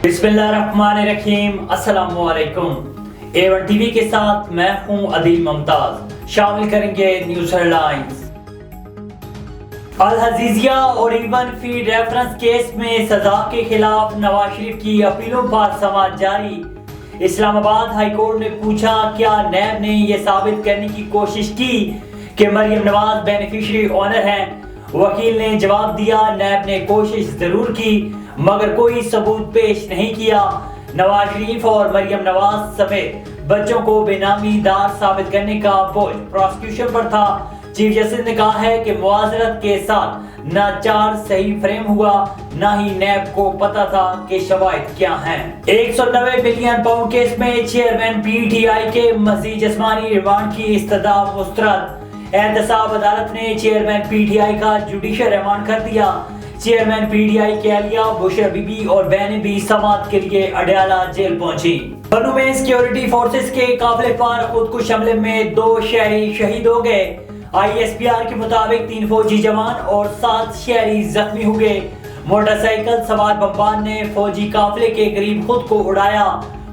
बिस्मिल्लाहिर्रहमानिर्रहीम। अस्सलाम वालेकुम। A1 टीवी के साथ मैं हूं अदील मुमताज। शामिल करेंगे न्यूज़ हेडलाइंस। अल हजीजिया और इवन फीड रेफरेंस केस में सजा के खिलाफ नवाज शरीफ की अपीलों पर समाअत जारी। इस्लामाबाद हाई कोर्ट ने पूछा, क्या नैब ने यह साबित करने की कोशिश की कि मरियम नवाज बेनिफिशियरी ऑनर हैं? वकील ने जवाब दिया, नैब ने कोशिश जरूर की मगर कोई सबूत पेश नहीं किया। नवाज शरीफ और मरियम नवाज समेत बच्चों को बेनामी दार साबित करने का बोझ प्रोसिक्यूशन पर था। चीफ जस्टिस ने कहा है कि मुआजरत के साथ न चार्ज सही फ्रेम हुआ, न ही नैब को पता था कि शवाहिद क्या हैं। 190 बिलियन पाउंड केस में चेयरमैन पीटीआई के मजीद जिस्मानी रिमांड की इस्तदा मुस्तरद। एहतसाब अदालत ने चेयरमैन पीटीआई का जुडिशियल रिमांड कर दिया। चेयरमैन पीटीआई के अलिया बुशर बीबी और बहनें भी समाअत के लिए अडयाला जेल पहुंची। बन्नू में सिक्योरिटी फोर्सेस के काफिले पर खुदकुश हमले में 2 शहरी शहीद हो गए। ISPR के मुताबिक 3 फौजी जवान और 7 शहरी जख्मी हुए। मोटरसाइकिल सवार बमबार ने फौजी काफिले के करीब खुद को उड़ाया।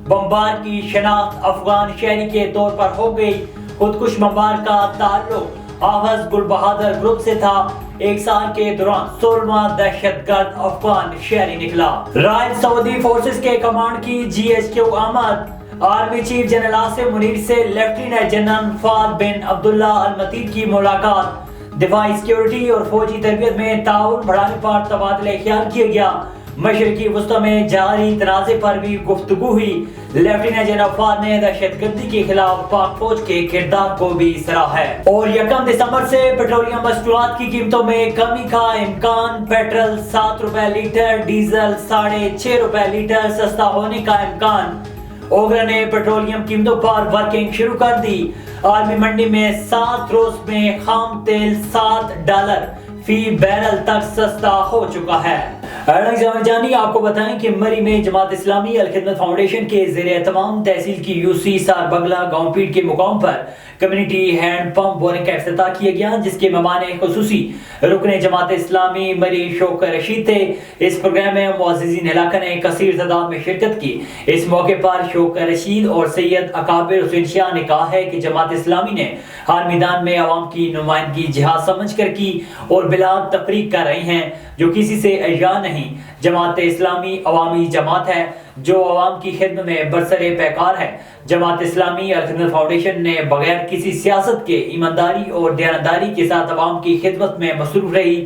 बमबार की शनाख्त अफगान शहरी के तौर पर हो गई। खुदकुश बमबार का ताल्लुक हाफिज गुल बहादुर ग्रुप से था। 1 साल के दौरान 16वां दहशतगर्द अफगान शहरी निकला। रॉयल सऊदी फोर्सेस के कमांड की GHQ आमद। Army chief general Asim Munir से लेफ्टिनेंट जनरल फाद बिन अब्दुल्ला अल मतीद की मुलाकात। दिफाई सिक्योरिटी और फौजी तरबियत में ताउन बढ़ाने पर तबादला ख्याल किया गया। मशरकी वस्ता में जारी तनाज़े पर भी गुफ्तगू हुई। लेफ्टिनेंट जनरल फाद ने दहशतगर्दी के खिलाफ पाक फौज के किरदार को भी सराहा है। और 1 दिसंबर से पेट्रोलियम मसनूआत की कीमतों में कमी का इम्कान। पेट्रोल 7 रुपए लीटर, डीजल 6.5 रुपए लीटर सस्ता होने का इम्कान। ओगरा ने पेट्रोलियम कीमतों पर वर्किंग शुरू कर दी। आर्मी मंडी में 7 रोज में खाम तेल $7 फी बैरल तक सस्ता हो चुका है। जानी आपको बताएं कि मरी में जमात इस्लामी अल खिदमत फाउंडेशन के ज़ेरे तमाम तहसील की यूसी सार बगला गाँव पीठ के मुकाम पर कम्युनिटी हैंड पंप बोरिंग का इफ्तिताह किया गया, जिसके मेहमान खुसूसी रुकने जमात इस्लामी मरी शौक रशीद थे। इस प्रोग्राम में मुअज़्ज़िज़ीन इलाका ने कसीर तादाद में शिरकत की। इस मौके पर शौक रशीद और सैयद अकाबिर हुसैन शाह ने कहा है कि जमात इस्लामी ने हर मैदान में अवाम की नुमाइंदगी जिहाद समझ कर की और बिला तफरीक कर रहे हैं, जो किसी से अजा नहीं। जमात इस्लामी अवामी जमात है जो अवाम की खिदमत में बरसरे पैकार है। जमात इस्लामी अल खिदमत फाउंडेशन ने बगैर किसी सियासत के ईमानदारी और दयानतदारी के साथ अवाम की खिदमत में मसरूफ रही।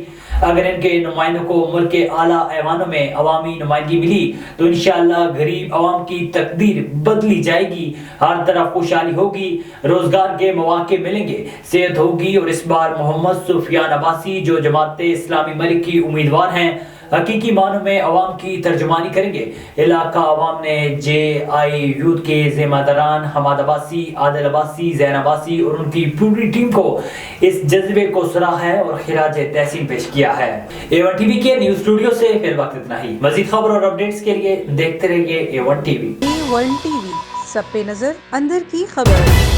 अगर इनके नुमाइंदों को मुल्क के आला ऐवानों में अवामी नुमाइंदगी मिली तो इंशाअल्लाह गरीब अवाम की तकदीर बदली जाएगी। हर तरफ खुशहाली होगी, रोजगार के मौके मिलेंगे, सेहत होगी। और इस बार मोहम्मद सुफियान अब्बासी जो जमात इस्लामी मलिक की उम्मीदवार हैं, हकीकी मानों में अवाम की तर्जुमानी करेंगे। इलाका अवाम ने JI यूथ के ज़िम्मेदारान हमाद अब्बासी, आदिल अब्बासी, ज़ैन अब्बासी और उनकी पूरी टीम को इस जज्बे को सराहा है और खिराज तहसीन पेश किया है। A1 टीवी के न्यूज़ स्टूडियो से फिर वक्त इतना ही। मजीद खबर और अपडेट्स के लिए देखते रहिए A1 टीवी। A1 टीवी, सब पे नजर, अंदर की खबर।